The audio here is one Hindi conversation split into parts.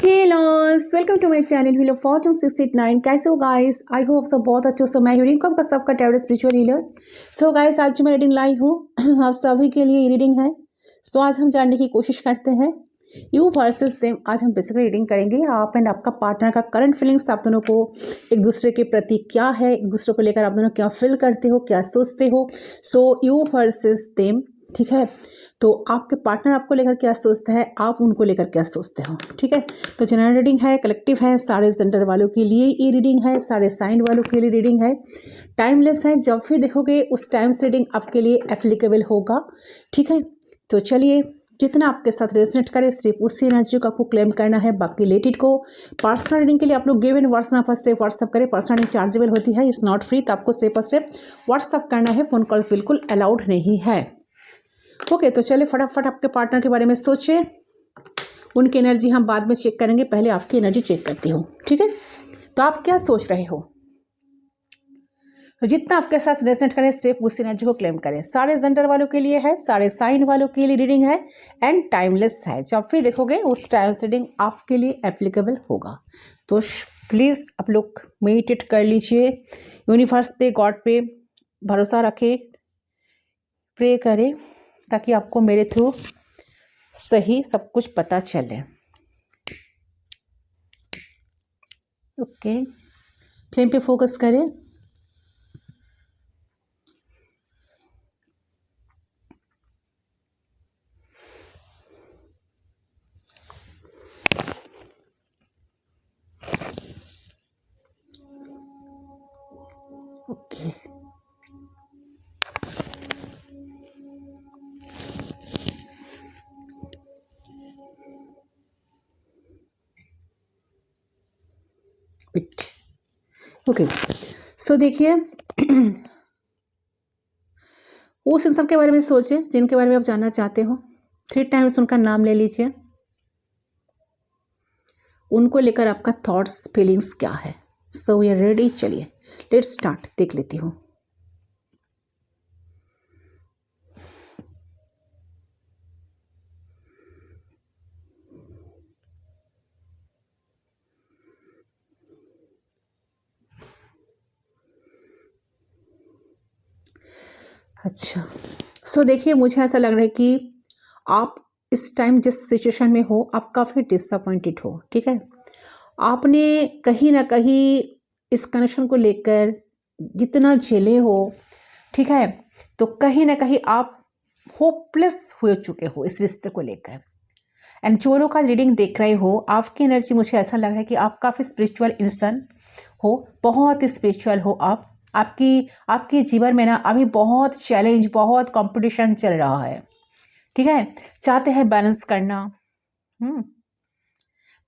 Hey loss, welcome to my channel wheel of fortune 689। कैसे हो गाइस? आई होप सब बहुत अच्छे हो। सो मैं रीडिंग आपका सबका tarot spiritual healer. So guys, आज जो मैं रीडिंग लाई हूँ आप सभी के लिए रीडिंग है। सो आज हम जानने की कोशिश करते हैं यू वर्सेस देम। आज हम बेसिकली रीडिंग करेंगे आप एंड आपका पार्टनर का करंट फीलिंग्स, आप दोनों को एक दूसरे के प्रति क्या है, एक दूसरे को लेकर आप दोनों क्या फील करते हो, क्या सोचते हो। सो यू वर्सेस देम, ठीक है। तो आपके पार्टनर आपको लेकर क्या सोचता है, आप उनको लेकर क्या सोचते हो, ठीक है। तो जनरल रीडिंग है, कलेक्टिव है, सारे जेंडर वालों के लिए ये रीडिंग है, सारे साइन वालों के लिए रीडिंग है, टाइमलेस है। जब भी देखोगे उस टाइम से रीडिंग आपके लिए एप्लीकेबल होगा, ठीक है। तो चलिए, जितना आपके साथ रेजोनेट करे सिर्फ उसी एनर्जी को आपको क्लेम करना है, बाकी लेट इट को। पर्सनल रीडिंग के लिए आप लोग गिवन व्हाट्सएप पर सिर्फ व्हाट्सअप करें। पर्सनल रीडिंग चार्जेबल होती है, इट्स नॉट फ्री, तो आपको सिर्फ और सिर्फ व्हाट्सअप करना है, फोन कॉल्स बिल्कुल अलाउड नहीं है। ओके, तो चलिए फटाफट आपके पार्टनर के बारे में सोचें। उनकी एनर्जी हम बाद में चेक करेंगे, पहले आपकी एनर्जी चेक करती हूँ, ठीक है। तो आप क्या सोच रहे हो, तो जितना आपके साथ रेजोनेट करें सिर्फ उस एनर्जी को क्लेम करें। सारे जेंडर वालों के लिए है, सारे साइन वालों के लिए रीडिंग है एंड टाइमलेस है। जब भी देखोगे उस टाइम रीडिंग आपके लिए एप्लीकेबल होगा। तो प्लीज़ आप लोग मेडिटेट कर लीजिए, यूनिवर्स पे, गॉड पे भरोसा रखें, प्रे करें ताकि आपको मेरे थ्रू सही सब कुछ पता चले। ओके, फ्लेम पे फोकस करें। Okay, okay. सो देखिए, उस इंसान के बारे में सोचें जिनके बारे में आप जानना चाहते हो। 3 टाइम्स उनका नाम ले लीजिए। उनको लेकर आपका थॉट्स, फीलिंग्स क्या है। सो वी आर रेडी, चलिए लेट्स स्टार्ट। देख लेती हूँ। अच्छा, सो देखिए, मुझे ऐसा लग रहा है कि आप इस टाइम जिस सिचुएशन में हो, आप काफ़ी डिसअपॉइंटेड हो, ठीक है। आपने कहीं ना कहीं इस कनेक्शन को लेकर जितना झेले हो, ठीक है, तो कहीं ना कहीं आप होपलेस हो चुके हो इस रिश्ते को लेकर। एंड जो लोग आज रीडिंग देख रहे हो, आपकी एनर्जी मुझे ऐसा लग रहा है कि आप काफ़ी स्पिरिचुअल इंसान हो, बहुत ही स्पिरिचुअल हो आप। आपके जीवन में ना अभी बहुत चैलेंज, बहुत कंपटीशन चल रहा है, ठीक है। चाहते हैं बैलेंस करना,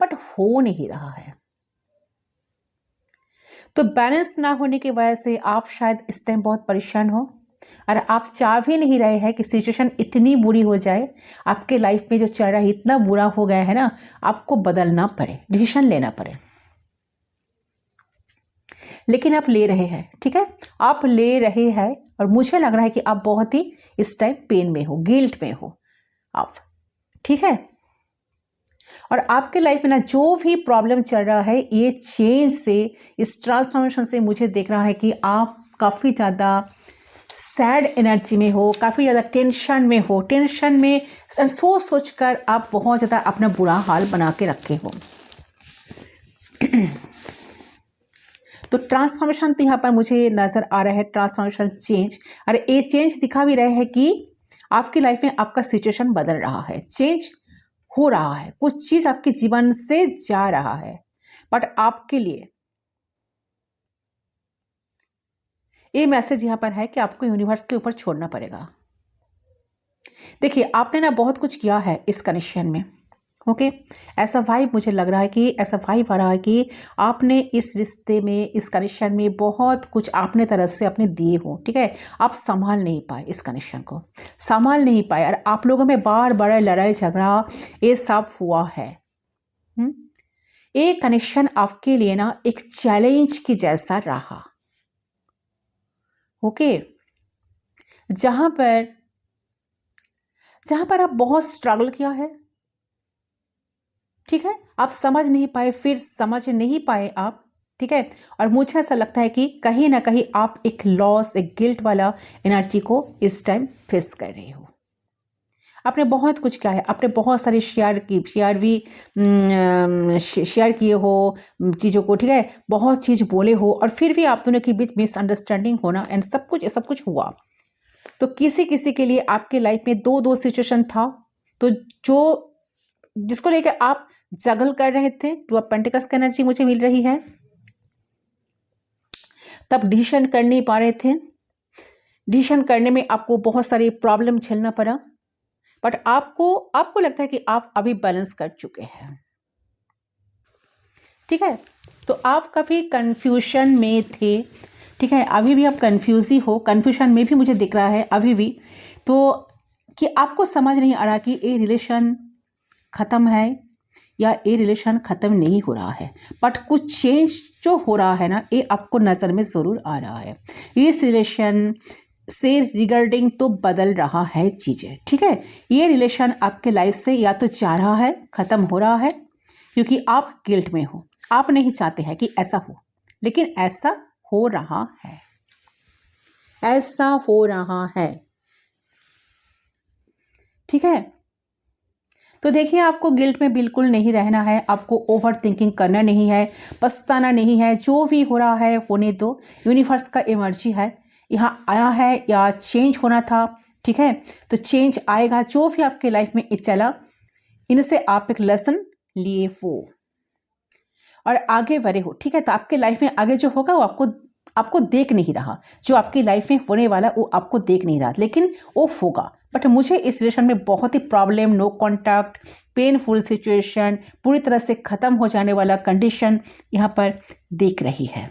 बट हो नहीं रहा है। तो बैलेंस ना होने की वजह से आप शायद इस टाइम बहुत परेशान हो, और आप चाह भी नहीं रहे हैं कि सिचुएशन इतनी बुरी हो जाए, आपके लाइफ में जो चल रहा है इतना बुरा हो गया है ना, आपको बदलना पड़े, डिसीजन लेना पड़े। लेकिन आप ले रहे हैं, ठीक है, आप ले रहे हैं। और मुझे लग रहा है कि आप बहुत ही इस टाइम पेन में हो, गिल्ट में हो आप, ठीक है। और आपके लाइफ में ना जो भी प्रॉब्लम चल रहा है, ये चेंज से, इस ट्रांसफॉर्मेशन से मुझे देख रहा है कि आप काफ़ी ज़्यादा सैड एनर्जी में हो, काफ़ी ज़्यादा टेंशन में हो। टेंशन में सोच सोच कर आप बहुत ज़्यादा अपना बुरा हाल बना के रखे हो। तो ट्रांसफॉर्मेशन तो यहाँ पर मुझे नज़र आ रहा है, ट्रांसफॉर्मेशन, चेंज। और ये चेंज दिखा भी रहे हैं कि आपकी लाइफ में आपका सिचुएशन बदल रहा है, चेंज हो रहा है, कुछ चीज़ आपके जीवन से जा रहा है। बट आपके लिए ये मैसेज यहाँ पर है कि आपको यूनिवर्स के ऊपर छोड़ना पड़ेगा। देखिए, आपने ना बहुत कुछ किया है इस कनेक्शन में, ओके। ऐसा वाइब मुझे लग रहा है कि, ऐसा वाइब आ रहा है कि आपने इस रिश्ते में, इस कनेक्शन में बहुत कुछ आपने तरफ से अपने दिए हो, ठीक है। आप संभाल नहीं पाए, इस कनेक्शन को संभाल नहीं पाए, और आप लोगों में बार बार लड़ाई झगड़ा ये सब हुआ है। ये कनेक्शन आपके लिए ना एक चैलेंज की जैसा रहा, ओके। जहां पर आप बहुत स्ट्रगल किया है, ठीक है, आप समझ नहीं पाए, फिर समझ नहीं पाए आप, ठीक है। और मुझे ऐसा लगता है कि कहीं ना कहीं आप एक लॉस, एक गिल्ट वाला एनर्जी को इस टाइम फेस कर रहे हो। आपने बहुत कुछ किया है, आपने बहुत सारे शेयर किए हो चीज़ों को, ठीक है, बहुत चीज़ बोले हो, और फिर भी आप दोनों के बीच मिसअंडरस्टैंडिंग होना एंड सब कुछ हुआ। तो किसी किसी के लिए आपके लाइफ में दो दो सिचुएशन था, तो जो जिसको लेकर आप जगल कर रहे थे, टू ऑफ पेंटिकल्स की एनर्जी मुझे मिल रही है, तब डिसीजन कर नहीं पा रहे थे। डिसीजन करने में आपको बहुत सारी प्रॉब्लम झेलना पड़ा, बट आपको लगता है कि आप अभी बैलेंस कर चुके हैं, ठीक है। तो आप काफ़ी कंफ्यूजन में थे, ठीक है, अभी भी आप कंफ्यूज ही हो, कंफ्यूजन में भी मुझे दिख रहा है अभी भी, तो कि आपको समझ नहीं आ रहा कि ये रिलेशन ख़त्म है या ये रिलेशन ख़त्म नहीं हो रहा है, बट कुछ चेंज जो हो रहा है ना, ये आपको नज़र में ज़रूर आ रहा है। इस रिलेशन से रिगार्डिंग तो बदल रहा है चीज़ें, ठीक है। ये रिलेशन आपके लाइफ से या तो जा रहा है, ख़त्म हो रहा है, क्योंकि आप गिल्ट में हो, आप नहीं चाहते हैं कि ऐसा हो, लेकिन ऐसा हो रहा है, ऐसा हो रहा है, ठीक है। तो देखिए, आपको गिल्ट में बिल्कुल नहीं रहना है, आपको ओवर थिंकिंग करना नहीं है, पछताना नहीं है, जो भी हो रहा है होने दो। यूनिवर्स का एनर्जी है, यहाँ आया है या चेंज होना था, ठीक है, तो चेंज आएगा। जो भी आपके लाइफ में चला, इनसे आप एक लेसन लिए वो और आगे बढ़े हो, ठीक है। तो आपके लाइफ में आगे जो होगा वो आपको देख नहीं रहा, जो आपकी लाइफ में होने वाला वो आपको देख नहीं रहा, लेकिन वो होगा। बट मुझे इस रिलेशन में बहुत ही problem, no contact, painful situation, पूरी तरह से ख़त्म हो जाने वाला कंडीशन यहाँ पर दिख रही है,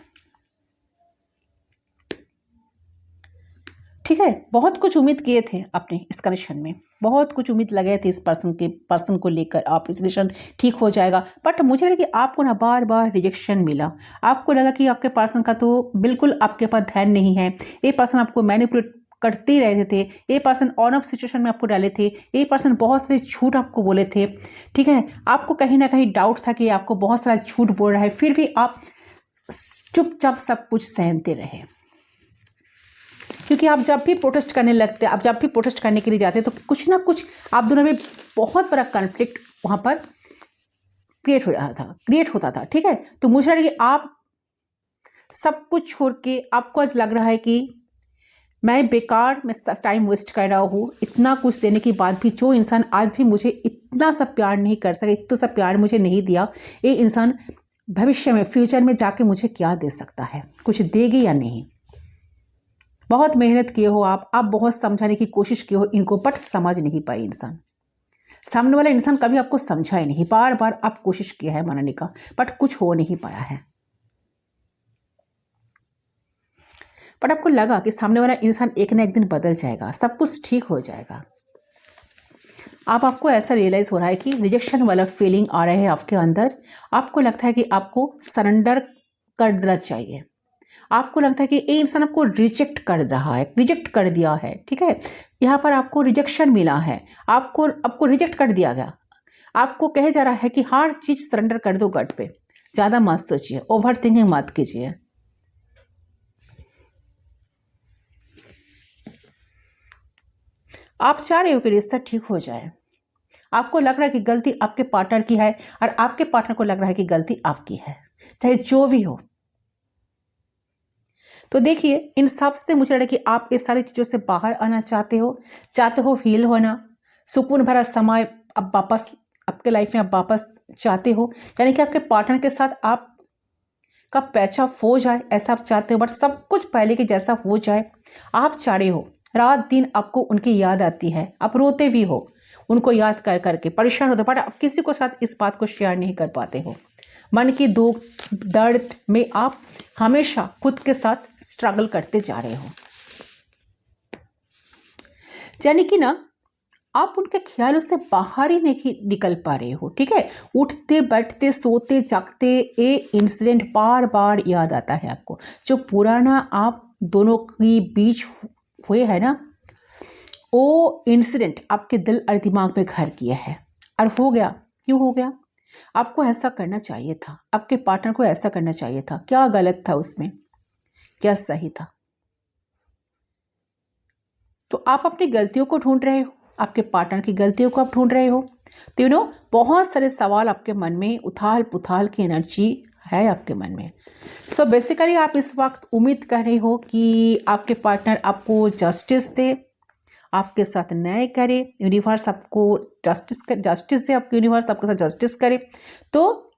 ठीक है। बहुत कुछ उम्मीद किए थे अपने इस कनेक्शन में, बहुत कुछ उम्मीद लगाए थे इस पर्सन को लेकर, आप इस रिलेशन ठीक हो जाएगा, बट मुझे लगा कि आपको ना बार बार रिजेक्शन मिला। आपको लगा कि आपके पर्सन का तो बिल्कुल आपके पास ध्यान नहीं है, ये पर्सन आपको मैनिपुलेट करते ही रहते थे, ये पर्सन ऑन ऑफ सिचुएशन में आपको डाले थे, ये पर्सन बहुत सारे झूठ आपको बोले थे, ठीक है। आपको कहीं ना कहीं डाउट था कि आपको बहुत सारा झूठ बोल रहा है, फिर भी आप चुपचाप सब कुछ सहते रहे, क्योंकि आप जब भी प्रोटेस्ट करने लगते, आप जब भी प्रोटेस्ट करने के लिए जाते तो कुछ ना कुछ आप दोनों में बहुत बड़ा कॉन्फ्लिक्ट वहाँ पर क्रिएट होता था, ठीक है। तो मुझे लगा कि आप सब कुछ छोड़ के आपको आज लग रहा है कि मैं बेकार में टाइम वेस्ट कर रहा हूँ, इतना कुछ देने के बाद भी जो इंसान आज भी मुझे इतना सा प्यार नहीं कर सके, इतना सा प्यार मुझे नहीं दिया, ये इंसान भविष्य में, फ्यूचर में जाके मुझे क्या दे सकता है, कुछ देगी या नहीं। बहुत मेहनत किए हो आप बहुत समझाने की कोशिश की हो इनको, बट समझ नहीं पाए इंसान, सामने वाला इंसान कभी आपको समझा ही नहीं, बार बार आप कोशिश किया है मनाने का, बट कुछ हो नहीं पाया है। बट आपको लगा कि सामने वाला इंसान एक ना एक दिन बदल जाएगा, सब कुछ ठीक हो जाएगा। अब आपको ऐसा रियलाइज़ हो रहा है कि रिजेक्शन वाला फीलिंग आ रहा है आपके अंदर, आपको लगता है कि आपको सरेंडर कर देना चाहिए, आपको लगता है कि ये इंसान आपको रिजेक्ट कर रहा है, रिजेक्ट कर दिया है, ठीक है। यहाँ पर आपको रिजेक्शन मिला है, आपको रिजेक्ट कर दिया गया, आपको कहे जा रहा है कि हर चीज़ सरेंडर कर दो गट पे, ज़्यादा मत सोचिए, ओवर थिंकिंग मत कीजिए। आप चाह रहे हो कि रिश्ता ठीक हो जाए, आपको लग रहा है कि गलती आपके पार्टनर की है और आपके पार्टनर को लग रहा है कि गलती आपकी है, चाहे जो भी हो। तो देखिए, इन सब से मुझे लग रहा है कि आप इस सारी चीज़ों से बाहर आना चाहते हो हील होना, सुकून भरा समय अब वापस आपके लाइफ में आप वापस चाहते हो, यानी कि आपके पार्टनर के साथ आप का पैचअप हो जाए, ऐसा आप चाहते हो, बट सब कुछ पहले के जैसा हो जाए आप चाह रहे हो। रात दिन आपको उनकी याद आती है, आप रोते भी हो, उनको याद कर करके परेशान होते, बट आप किसी को साथ इस बात को शेयर नहीं कर पाते हो। मन की दुख दर्द में आप हमेशा खुद के साथ स्ट्रगल करते जा रहे हो, यानी कि ना आप उनके ख्यालों से बाहर ही नहीं निकल पा रहे हो, ठीक है। उठते बैठते सोते जागते ये इंसिडेंट बार बार याद आता है आपको, जो पुराना आप दोनों के बीच हुए है ना, वो इंसिडेंट आपके दिल और दिमाग में घर किया है। और हो गया, क्यों हो गया? आपको ऐसा करना चाहिए था, आपके पार्टनर को ऐसा करना चाहिए था। क्या गलत था उसमें, क्या सही था? तो आप अपनी गलतियों को ढूंढ रहे हो, आपके पार्टनर की गलतियों को आप ढूंढ रहे हो। तो बहुत सारे सवाल आपके मन में, उथाल पुथाल की एनर्जी है आपके मन में। सो बेसिकली आप इस वक्त उम्मीद कर रहे हो कि आपके पार्टनर आपको जस्टिस दे, आपके साथ न्याय करे, यूनिवर्स आपको जस्टिस दे, आपके यूनिवर्स आपके साथ जस्टिस करे। तो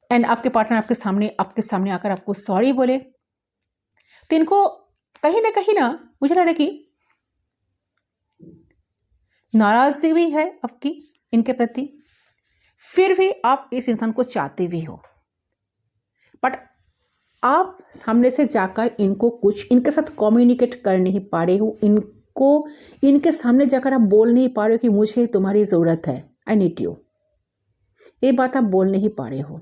एंड आपके पार्टनर आपके सामने आकर आपको सॉरी बोले। तो इनको कहीं ना मुझे लग रहा है कि नाराजगी भी है आपकी इनके प्रति, फिर भी आप इस इंसान को चाहते भी हो, बट आप सामने से जाकर इनके साथ कम्युनिकेट कर नहीं पा रहे हो, इनके सामने जाकर आप बोल नहीं पा रहे हो कि मुझे तुम्हारी ज़रूरत है, आई नीड यू। ये बात आप बोल नहीं पा रहे हो,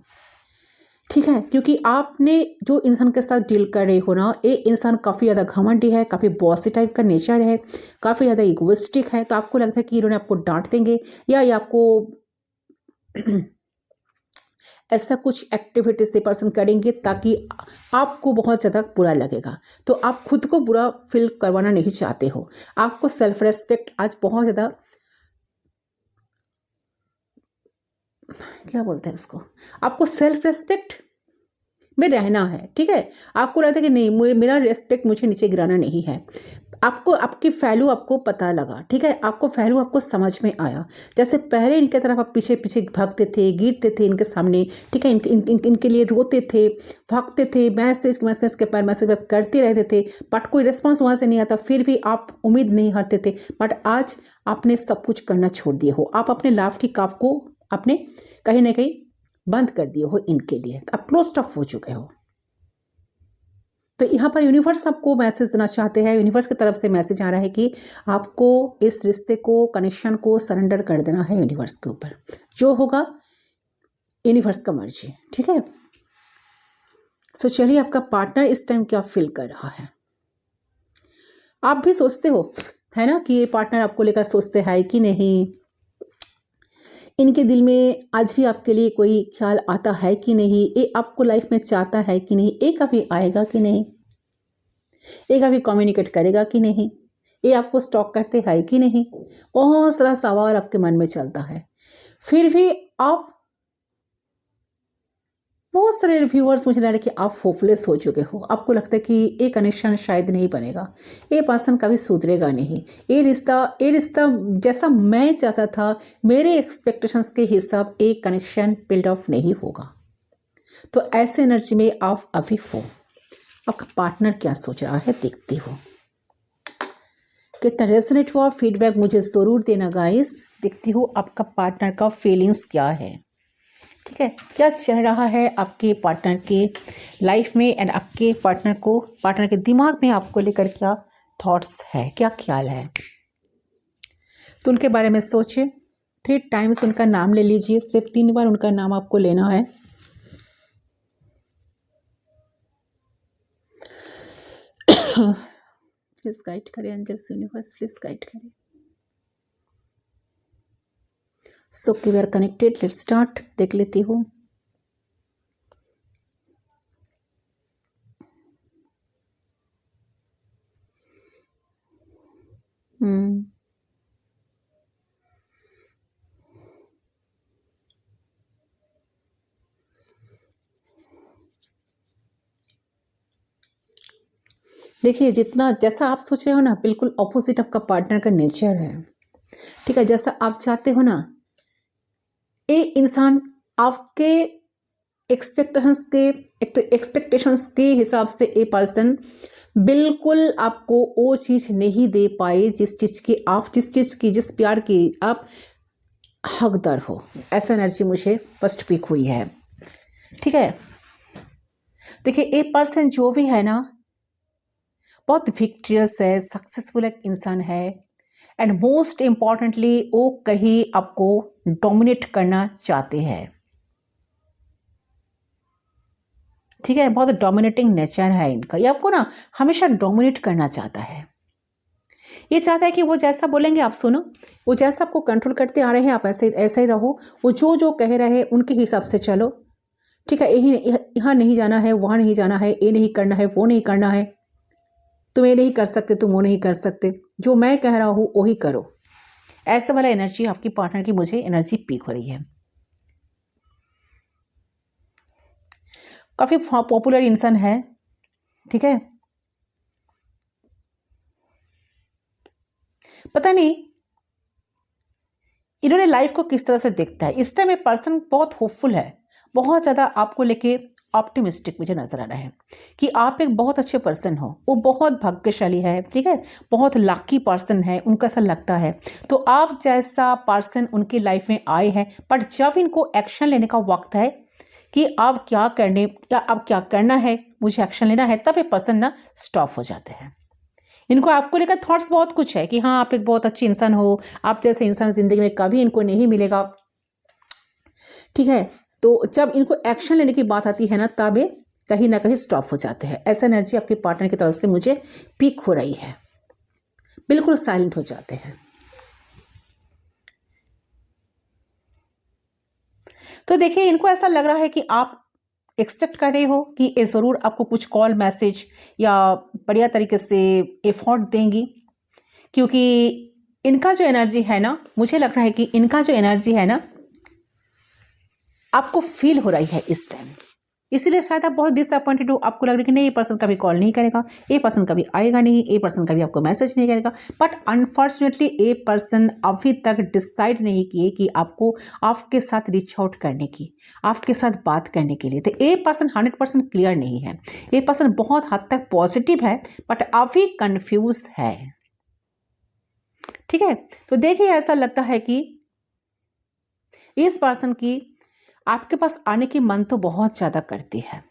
ठीक है, क्योंकि आपने जो इंसान के साथ डील कर रहे हो ना, ये इंसान काफ़ी ज़्यादा घमंडी है, काफ़ी बॉसी टाइप का नेचर है, काफ़ी ज़्यादा इगोइस्टिक है। तो आपको लगता है कि इन्होंने आपको डांट देंगे या ये आपको ऐसा कुछ एक्टिविटी से पर्सन करेंगे ताकि आपको बहुत ज़्यादा बुरा लगेगा। तो आप खुद को बुरा फील करवाना नहीं चाहते हो। आपको सेल्फ रेस्पेक्ट आज बहुत ज़्यादा, क्या बोलते हैं उसको, आपको सेल्फ रेस्पेक्ट में रहना है, ठीक है। आपको लगता है कि नहीं, मेरा रेस्पेक्ट मुझे नीचे गिराना नहीं है। आपको आपकी वैल्यू आपको पता लगा, ठीक है, आपको वैल्यू आपको समझ में आया। जैसे पहले इनके तरफ आप पीछे पीछे भागते थे, गिरते थे इनके सामने, ठीक है, इनके लिए रोते थे, भागते थे, मैसेज के पर मैसेज करते रहते थे, बट कोई रिस्पॉन्स वहाँ से नहीं आता, फिर भी आप उम्मीद नहीं हारते थे। बट आज आपने सब कुछ करना छोड़ दिए हो, आप अपने लाभ की काफ को आपने कहीं ना कहीं बंद कर दिए हो, इनके लिए आप क्लोज ऑफ हो चुके हो। तो यहाँ पर यूनिवर्स आपको मैसेज देना चाहते हैं, यूनिवर्स की तरफ से मैसेज आ रहा है कि आपको इस रिश्ते को, कनेक्शन को सरेंडर कर देना है यूनिवर्स के ऊपर। जो होगा यूनिवर्स का मर्जी, ठीक है। सो चलिए, आपका पार्टनर इस टाइम क्या फील कर रहा है? आप भी सोचते हो, है ना, कि ये पार्टनर आपको लेकर सोचते हैं कि नहीं, इनके दिल में आज भी आपके लिए कोई ख्याल आता है कि नहीं, ये आपको लाइफ में चाहता है कि नहीं, ये कभी आएगा कि नहीं, ये कभी कम्युनिकेट करेगा कि नहीं, ये आपको स्टॉक करते हैं कि नहीं। बहुत सारा सवाल आपके मन में चलता है। फिर भी आप, बहुत सारे व्यूअर्स मुझे लग रहा है कि आप होपलेस हो चुके हो। आपको लगता है कि ये कनेक्शन शायद नहीं बनेगा, ये पर्सन कभी सुधरेगा नहीं, ये रिश्ता जैसा मैं चाहता था, मेरे एक्सपेक्टेशंस के हिसाब ये कनेक्शन बिल्ड अप नहीं होगा। तो ऐसे एनर्जी में आप अभी हो। आपका पार्टनर क्या सोच रहा है देखती हो, कितना रेजोनेट हुआ, फीडबैक मुझे ज़रूर देना गाइस। देखती हूँ आपका पार्टनर का फीलिंग्स क्या है, ठीक है, क्या चल रहा है आपके पार्टनर के लाइफ में, एंड आपके पार्टनर के दिमाग में आपको लेकर क्या थॉट्स है, क्या ख्याल है। तो उनके बारे में सोचिए, 3 टाइम्स उनका नाम ले लीजिए, सिर्फ 3 बार उनका नाम आपको लेना है। प्लीज गाइड करें एंजल्स, यूनिवर्स प्लीज गाइड करें। So we are connected, let's start. देख लेती हूँ। देखिए, जितना जैसा आप सोच रहे हो ना, बिल्कुल ऑपोजिट आपका पार्टनर का नेचर है, ठीक है। जैसा आप चाहते हो ना, ये इंसान आपके एक्सपेक्टेशंस के हिसाब से ये पर्सन बिल्कुल आपको वो चीज़ नहीं दे पाए जिस जिस प्यार की आप हकदार हो। ऐसा एनर्जी मुझे फर्स्ट पिक हुई है, ठीक है। देखिए, ये पर्सन जो भी है ना, बहुत विक्ट्रियस है, सक्सेसफुल एक इंसान है, एंड मोस्ट इम्पॉर्टेंटली वो कहीं आपको डोमिनेट करना चाहते हैं, ठीक है। बहुत डोमिनेटिंग नेचर है इनका, ये आपको ना हमेशा डोमिनेट करना चाहता है। ये चाहता है कि वो जैसा बोलेंगे आप सुनो, वो जैसा आपको कंट्रोल करते आ रहे हैं आप ऐसे ही रहो, वो जो जो कह रहे हैं उनके हिसाब से चलो, ठीक है। यही यहाँ नहीं जाना है, वहाँ नहीं जाना है, ये नहीं करना है, वो नहीं करना है, तुम ये नहीं कर सकते, तुम वो नहीं कर सकते, जो मैं कह रहा हूँ वही करो। ऐसा वाला एनर्जी आपकी पार्टनर की मुझे एनर्जी पीक हो रही है। काफ़ी पॉपुलर इंसान है, ठीक है। पता नहीं इन्होंने लाइफ को किस तरह से देखता है। इस टाइम ये पर्सन बहुत होपफुल है, बहुत ज़्यादा आपको लेके ऑप्टिमिस्टिक मुझे नजर आ रहा है कि आप एक बहुत अच्छे पर्सन हो। वो बहुत भाग्यशाली है, ठीक है, बहुत लकी पर्सन है, उनको ऐसा लगता है। तो आप जैसा पर्सन उनकी लाइफ में आए हैं, बट जब इनको एक्शन लेने का वक्त है कि आप क्या करना है, मुझे एक्शन लेना है, तब ये पर्सन ना स्टॉप हो जाते हैं। इनको आपको लेकर थॉट्स बहुत कुछ है कि हाँ आप एक बहुत अच्छे इंसान हो, आप जैसे इंसान ज़िंदगी में कभी इनको नहीं मिलेगा, ठीक है। तो जब इनको एक्शन लेने की बात आती है ना, तब ये कहीं ना कहीं स्टॉप हो जाते हैं। ऐसा एनर्जी आपके पार्टनर की तरफ से मुझे पीक हो रही है, बिल्कुल साइलेंट हो जाते हैं। तो देखिए इनको ऐसा लग रहा है कि आप एक्सपेक्ट कर रहे हो कि ये ज़रूर आपको कुछ कॉल मैसेज या बढ़िया तरीके से एफर्ट देंगी, क्योंकि इनका जो एनर्जी है ना, मुझे लग रहा है कि इनका जो एनर्जी है ना आपको फील हो रही है इस टाइम। इसीलिए शायद आप बहुत डिसअपॉइंटेड हो, आपको लग रहा है कि नहीं ये पर्सन कभी कॉल नहीं करेगा, ये पर्सन कभी आएगा नहीं, ये पर्सन कभी आपको मैसेज नहीं करेगा। बट अनफॉर्चुनेटली ये पर्सन अभी तक डिसाइड नहीं किए कि आपको आपके साथ रीच आउट करने की, आपके साथ बात करने के लिए। तो ये पर्सन 100% क्लियर नहीं है, ये पर्सन बहुत हद तक पॉजिटिव है बट अभी कन्फ्यूज है, ठीक है। तो देखिए ऐसा लगता है कि इस पर्सन की आपके पास आने की मन तो बहुत ज़्यादा करती है।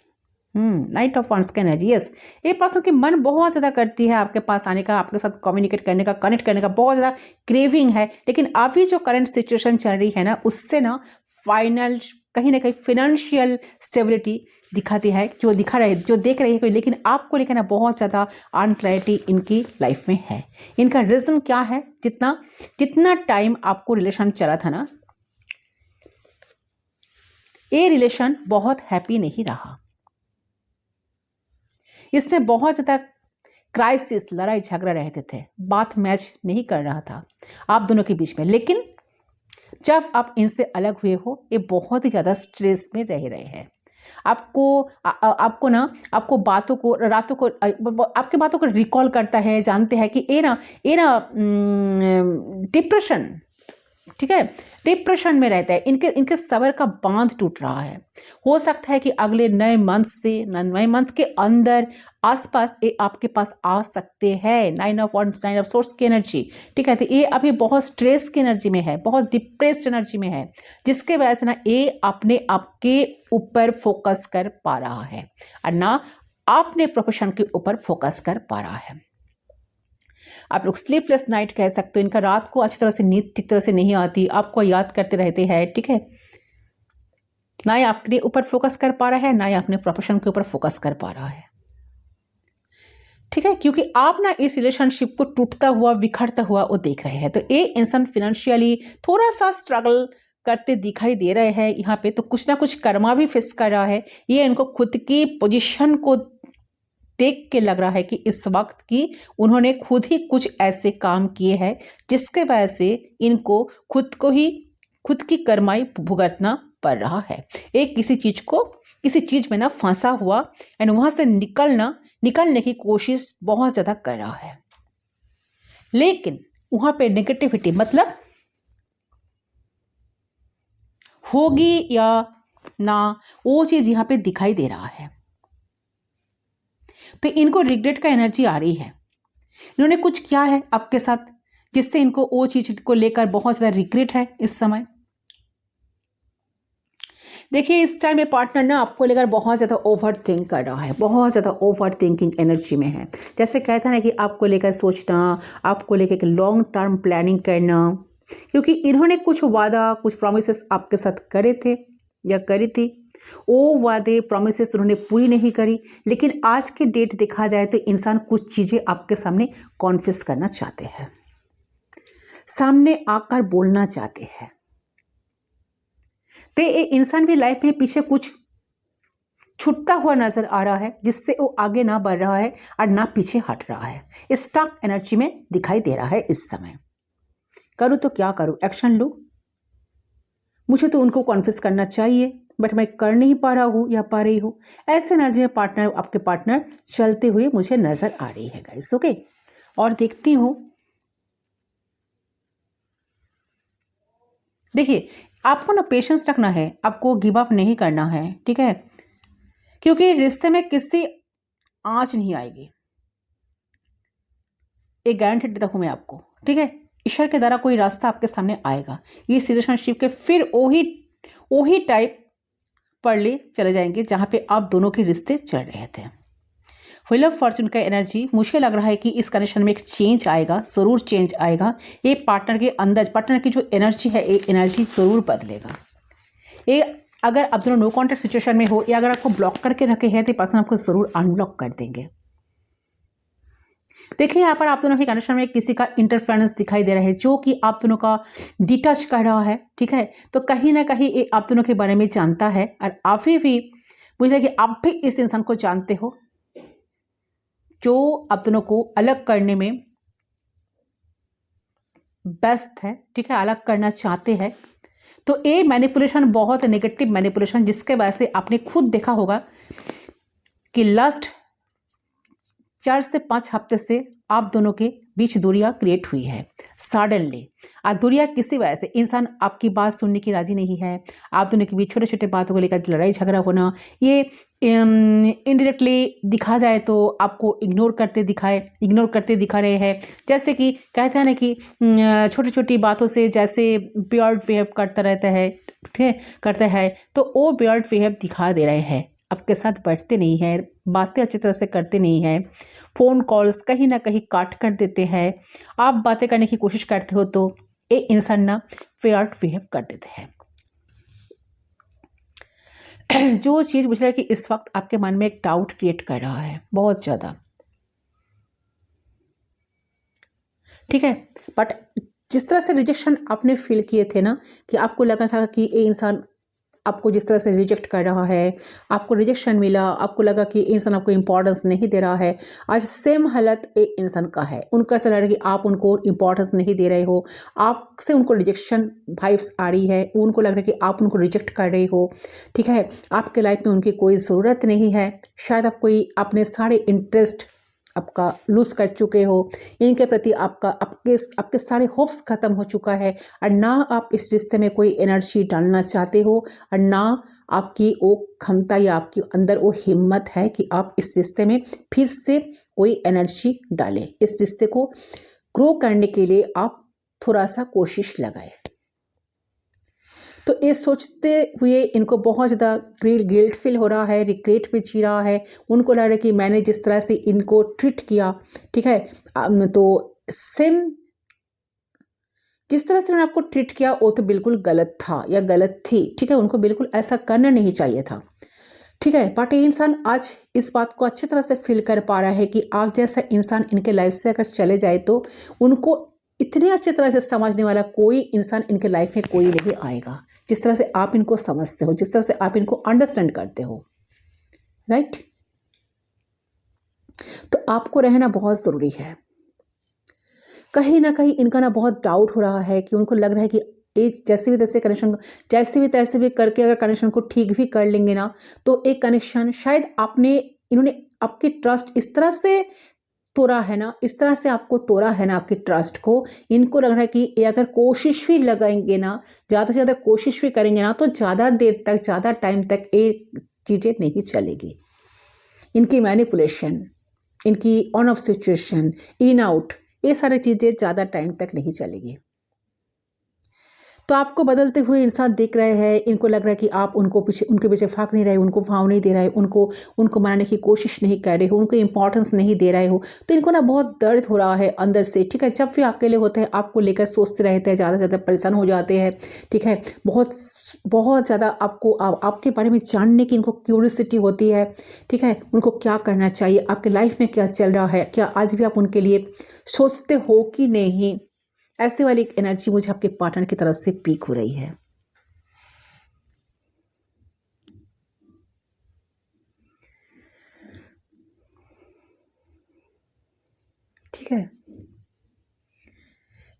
नाइट ऑफ वांड्स का एनर्जी, यस, ये पर्सन की मन बहुत ज़्यादा करती है आपके पास आने का, आपके साथ कम्युनिकेट करने का, कनेक्ट करने का बहुत ज़्यादा क्रेविंग है। लेकिन अभी जो करंट सिचुएशन चल रही है ना, उससे ना फाइनल कहीं ना कहीं फिनेंशियल स्टेबिलिटी दिखाती है, जो देख रही है कोई। लेकिन आपको लेकर ना बहुत ज़्यादा अनक्लैरिटी इनकी लाइफ में है। इनका रीज़न क्या है, जितना टाइम आपको रिलेशन चला था ना, ये रिलेशन बहुत हैप्पी नहीं रहा। इसमें बहुत ज़्यादा क्राइसिस, लड़ाई झगड़ा रहते थे, बात मैच नहीं कर रहा था आप दोनों के बीच में। लेकिन जब आप इनसे अलग हुए हो, ये बहुत ही ज़्यादा स्ट्रेस में रह रहे हैं। आपको बातों को, रातों को, आपके बातों को रिकॉल करता है, जानते हैं कि ये ना डिप्रेशन, ठीक है, डिप्रेशन में रहता है। इनके सबर का बांध टूट रहा है। हो सकता है कि अगले नए मंथ के अंदर आसपास ये आपके पास आ सकते हैं। 9 ऑफ वांड्स, 9 ऑफ सोर्स की एनर्जी, ठीक है। तो ये अभी बहुत स्ट्रेस की एनर्जी में है, बहुत डिप्रेस्ड एनर्जी में है, जिसके वजह से ना ये अपने आपके ऊपर फोकस कर पा रहा है और ना अपने प्रोफेशन के ऊपर फोकस कर पा रहा है। आप लोग स्लीपलेस नाइट कह सकते हो। इनका रात को अच्छी तरह से नींद ठीक तरह से नहीं आती, आपको याद करते रहते हैं, ठीक है। ना ही अपने ऊपर फोकस कर पा रहा है, ना ही अपने प्रोफेशन के ऊपर फोकस कर पा रहा है, ठीक है। क्योंकि आप ना इस रिलेशनशिप को टूटता हुआ, बिखरता हुआ वो देख रहे हैं। तो ये इंसान फिनेंशियली थोड़ा सा स्ट्रगल करते दिखाई दे रहे हैं यहाँ पे। तो कुछ ना कुछ कर्मा भी फेस कर रहा है। ये इनको खुद की पोजीशन को देख के लग रहा है कि इस वक्त की उन्होंने खुद ही कुछ ऐसे काम किए हैं जिसके वजह से इनको खुद की कर्माई भुगतना पड़ रहा है। एक किसी चीज में ना फंसा हुआ एंड वहां से निकलने की कोशिश बहुत ज्यादा कर रहा है। लेकिन वहां पे नेगेटिविटी, मतलब होगी या ना, वो चीज यहाँ पे दिखाई दे रहा है। तो इनको रिग्रेट का एनर्जी आ रही है। इन्होंने कुछ किया है आपके साथ जिससे इनको वो चीज को लेकर बहुत ज्यादा रिग्रेट है इस समय। देखिए इस टाइम में पार्टनर ना आपको लेकर बहुत ज़्यादा ओवर थिंक कर रहा है, बहुत ज़्यादा ओवर थिंकिंग एनर्जी में है। जैसे कहता है ना कि आपको लेकर सोचना, आपको लेकर लॉन्ग टर्म प्लानिंग करना, क्योंकि इन्होंने कुछ वादा, कुछ प्रॉमिसेस आपके साथ करे थे या करी थी, वो वादे प्रोमिसेस उन्होंने पूरी नहीं करी, लेकिन आज के डेट देखा जाए तो इंसान कुछ चीज़ें आपके सामने कॉन्फेस करना चाहते हैं, सामने आकर बोलना चाहते हैं। तो ये इंसान भी लाइफ में पीछे कुछ छूटता हुआ नजर आ रहा है, जिससे वो आगे ना बढ़ रहा है और ना पीछे हट रहा है। स्टक एनर्जी में दिखाई दे रहा है इस समय। करूँ तो क्या करूँ, एक्शन लूँ? मुझे तो उनको कॉन्फेस करना चाहिए, बट मैं कर नहीं पा रहा हूँ या पा रही हूँ। ऐसे एनर्जी में आपके पार्टनर चलते हुए मुझे नजर आ रही है गाइस। ओके, और देखती हूँ। देखिए, आपको ना पेशेंस रखना है, आपको गिव अप नहीं करना है, ठीक है, क्योंकि रिश्ते में किसी आंच नहीं आएगी, एक गारंटी देता हूं मैं आपको, ठीक है। ईश्वर के द्वारा कोई रास्ता आपके सामने आएगा। ये रिलेशनशिप के फिर वही टाइप पर ले चले जाएंगे जहां पे आप दोनों के रिश्ते चल रहे थे। व्हील ऑफ फॉर्चून का एनर्जी, मुझे लग रहा है कि इस कनेक्शन में एक चेंज आएगा, जरूर चेंज आएगा। ये पार्टनर के अंदर, पार्टनर की जो एनर्जी है, ये एनर्जी जरूर बदलेगा। ये अगर आप दोनों नो कॉन्टैक्ट सिचुएशन में हो या अगर आपको ब्लॉक करके रखे हैं तो पर्सन आपको जरूर अनब्लॉक कर देंगे। देखिए, यहाँ पर आप दोनों के कनेक्शन में किसी का इंटरफेरेंस दिखाई दे रहा है, जो कि आप दोनों का डिटच कर रहा है, ठीक है। तो कहीं ना कहीं ये आप दोनों के बारे में जानता है, और आप भी मुझे लगे आप भी इस इंसान को जानते हो, जो आप दोनों को अलग करने में बेस्ट है, ठीक है, अलग करना चाहते हैं। तो ये मैनिपुलेशन बहुत नेगेटिव मैनिपुलेशन, जिसके वजह से आपने खुद देखा होगा कि लास्ट 4 से 5 हफ्ते से आप दोनों के बीच दूरियां क्रिएट हुई है सडनली। और दूरियां किसी वजह से, इंसान आपकी बात सुनने की राजी नहीं है, आप दोनों के बीच छोटे छोटे बातों को लेकर लड़ाई झगड़ा होना, ये इनडायरेक्टली दिखा जाए तो आपको इग्नोर करते दिखा रहे हैं। जैसे कि कहते हैं ना कि छोटी छोटी बातों से जैसे बियर्ड बिहेव करता रहता है, ठीक है, करता है, तो वो बियर्ड बिहेव दिखा दे रहे हैं। आपके साथ बैठते नहीं हैं, बातें अच्छी तरह से करते नहीं हैं, फ़ोन कॉल्स कहीं ना कहीं काट कर देते हैं। आप बातें करने की कोशिश करते हो तो ये इंसान ना फेयर बिहेव कर देते हैं। जो चीज़ मुझे लगा कि इस वक्त आपके मन में एक डाउट क्रिएट कर रहा है बहुत ज़्यादा, ठीक है। बट जिस तरह से रिजेक्शन आपने फील किए थे ना, कि आपको लगा था कि ये इंसान आपको जिस तरह से रिजेक्ट कर रहा है, आपको रिजेक्शन मिला, आपको लगा कि इंसान आपको इंपॉर्टेंस नहीं दे रहा है, आज सेम हालत एक इंसान का है। उनको ऐसा लग रहा है कि आप उनको इंपॉर्टेंस नहीं दे रहे हो, आपसे उनको रिजेक्शन वाइब्स आ रही है, उनको लग रहा है कि आप उनको रिजेक्ट कर रहे हो, ठीक है। आपके लाइफ में उनकी कोई ज़रूरत नहीं है, शायद आप कोई अपने सारे इंटरेस्ट आपका लूज कर चुके हो, इनके प्रति आपके सारे होप्स खत्म हो चुका है, और ना आप इस रिश्ते में कोई एनर्जी डालना चाहते हो, और ना आपकी वो क्षमता या आपके अंदर वो हिम्मत है कि आप इस रिश्ते में फिर से कोई एनर्जी डालें। इस रिश्ते को ग्रो करने के लिए आप थोड़ा सा कोशिश लगाएं। तो ये सोचते हुए इनको बहुत ज़्यादा गिल्ट फील हो रहा है, रिग्रेट भी जी रहा है। उनको लग रहा है कि मैंने जिस तरह से इनको ट्रीट किया, ठीक है, तो सेम जिस तरह से उन्होंने आपको ट्रीट किया वो तो बिल्कुल गलत था या गलत थी, ठीक है। उनको बिल्कुल ऐसा करना नहीं चाहिए था, ठीक है। बट ये इंसान आज इस बात को अच्छी तरह से फील कर पा रहा है कि आप जैसा इंसान इनके लाइफ से अगर चले जाए तो उनको इतने अच्छी तरह से समझने वाला कोई इंसान इनके लाइफ में कोई नहीं आएगा, जिस तरह से आप इनको समझते हो, जिस तरह से आप इनको अंडरस्टैंड करते हो, राइट। तो आपको रहना बहुत ज़रूरी है। कहीं ना कहीं इनका ना बहुत डाउट हो रहा है कि उनको लग रहा है कि ये जैसे भी तैसे भी करके अगर कनेक्शन को ठीक भी कर लेंगे ना, तो एक कनेक्शन शायद इन्होंने आपके ट्रस्ट इस तरह से तोड़ा है ना, इस तरह से आपको तोड़ा है ना आपके ट्रस्ट को। इनको लग रहा है कि ये अगर कोशिश भी लगाएंगे ना, ज़्यादा से ज़्यादा कोशिश भी करेंगे ना, तो ज़्यादा देर तक, ज़्यादा टाइम तक ये चीज़ें नहीं चलेगी। इनकी मैनिपुलेशन, इनकी on off situation, in out, ये सारी चीज़ें ज़्यादा टाइम तक नहीं चलेगी। तो आपको बदलते हुए इंसान देख रहे हैं, इनको लग रहा है कि आप उनको पीछे, उनके पीछे भाग नहीं रहे, उनको भाव नहीं दे रहे, उनको मनाने की कोशिश नहीं कर रहे हो, उनको इंपॉर्टेंस नहीं दे रहे हो। तो इनको ना बहुत दर्द हो रहा है अंदर से, ठीक है। जब भी अकेले होते हैं आपको लेकर सोचते रहते हैं, ज़्यादा से ज़्यादा परेशान हो जाते हैं, ठीक है। बहुत बहुत ज़्यादा आपके बारे में जानने की इनको क्यूरियोसिटी होती है, ठीक है। उनको क्या करना चाहिए, आपके लाइफ में क्या चल रहा है, क्या आज भी आप उनके लिए सोचते हो कि नहीं। ऐसे वाली एक एनर्जी मुझे आपके पार्टनर की तरफ से पीक हो रही है। ठीक है,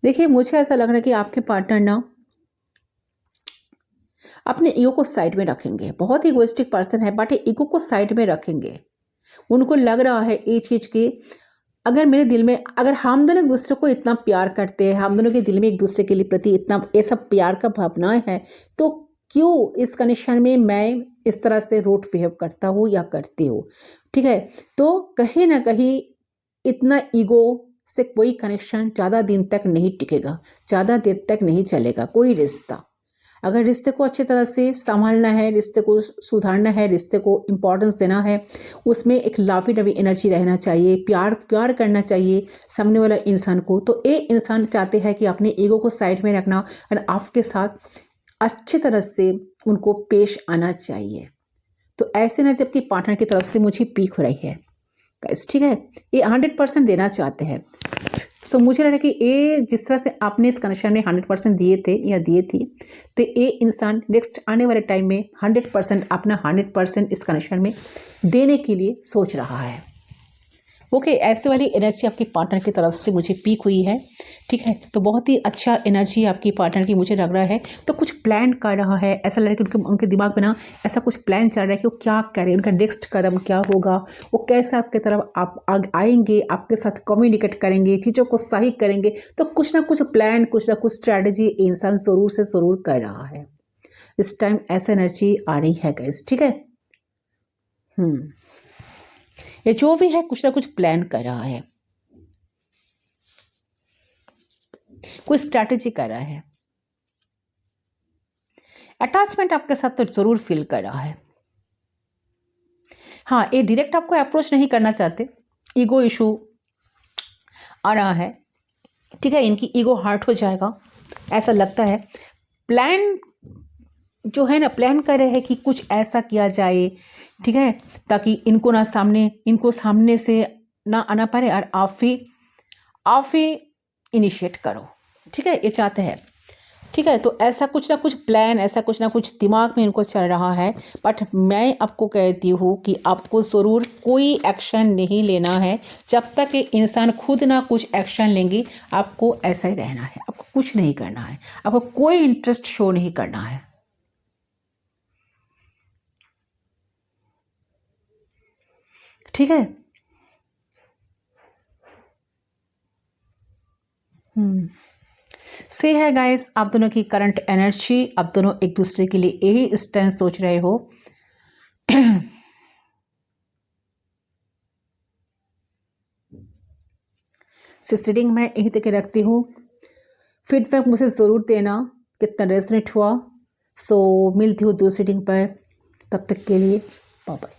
देखिए मुझे ऐसा लग रहा है कि आपके पार्टनर ना अपने ईगो को साइड में रखेंगे। बहुत ही इगोइस्टिक पर्सन है, बट ईगो को साइड में रखेंगे। उनको लग रहा है ये चीज़ की, अगर मेरे दिल में, अगर हम दोनों एक दूसरे को इतना प्यार करते हैं, हम दोनों के दिल में एक दूसरे के लिए प्रति इतना ये सब प्यार का भावनाएं है, तो क्यों इस कनेक्शन में मैं इस तरह से रूड बिहेव करता हूँ या करती हूँ, ठीक है। तो कहीं ना कहीं इतना ईगो से कोई कनेक्शन ज़्यादा दिन तक नहीं टिकेगा, ज़्यादा देर तक नहीं चलेगा कोई रिश्ता। अगर रिश्ते को अच्छी तरह से संभालना है, रिश्ते को सुधारना है, रिश्ते को इम्पोर्टेंस देना है, उसमें एक लाफी डबी एनर्जी रहना चाहिए, प्यार प्यार करना चाहिए सामने वाला इंसान को। तो ये इंसान चाहते हैं कि अपने ईगो को साइड में रखना और आपके साथ अच्छी तरह से उनको पेश आना चाहिए। तो ऐसे ना जबकि पार्टनर की तरफ से मुझे पीक हो रही है गाइस, ठीक है। ये 100% देना चाहते हैं। तो मुझे लग रहा है कि ये जिस तरह से आपने इस कनेक्शन में 100% दिए थे या दिए थी, तो ये इंसान नेक्स्ट आने वाले टाइम में 100% अपना 100% इस कनेक्शन में देने के लिए सोच रहा है। ओके, ऐसे वाली एनर्जी आपके पार्टनर की तरफ से मुझे पीक हुई है, ठीक है। तो बहुत ही अच्छा एनर्जी आपकी पार्टनर की मुझे लग रहा है। तो कुछ प्लान कर रहा है, ऐसा लग रहा है कि उनके दिमाग में ना ऐसा कुछ प्लान चल रहा है कि वो क्या करें, उनका नेक्स्ट कदम क्या होगा, वो कैसे आपकी तरफ आप आएंगे, आपके साथ कम्युनिकेट करेंगे, चीज़ों को सही करेंगे। तो कुछ ना कुछ प्लान, कुछ ना कुछ स्ट्रैटेजी इंसान ज़रूर से ज़रूर कर रहा है। इस टाइम ऐसा एनर्जी आ रही है गाइस, ठीक है। ये जो भी है कुछ ना कुछ प्लान कर रहा है, कोई स्ट्रैटेजी कर रहा है। अटैचमेंट आपके साथ तो जरूर फील कर रहा है। हाँ, ये डायरेक्ट आपको अप्रोच नहीं करना चाहते, ईगो इशू आ रहा है, ठीक है। इनकी ईगो हर्ट हो जाएगा ऐसा लगता है। प्लान जो है ना, प्लान कर रहे हैं कि कुछ ऐसा किया जाए, ठीक है, ताकि इनको सामने से ना आना पड़े और आप ही इनिशिएट करो, ठीक है, ये चाहते हैं, ठीक है। तो ऐसा कुछ ना कुछ प्लान, ऐसा कुछ ना कुछ दिमाग में इनको चल रहा है। बट मैं आपको कहती हूँ कि आपको ज़रूर कोई एक्शन नहीं लेना है जब तक कि इंसान खुद ना कुछ एक्शन लेंगे। आपको ऐसा ही रहना है, आपको कुछ नहीं करना है, आपको कोई इंटरेस्ट शो नहीं करना है, ठीक है। से है गाइस, आप दोनों की करंट एनर्जी, आप दोनों एक दूसरे के लिए यही स्टैंड सोच रहे हो। रीडिंग मैं यहीं तक रखती हूँ। फीडबैक मुझे ज़रूर देना कितना रेजोनेट हुआ। सो मिलती हूँ दूसरी रीडिंग पर, तब तक के लिए बाय बाय।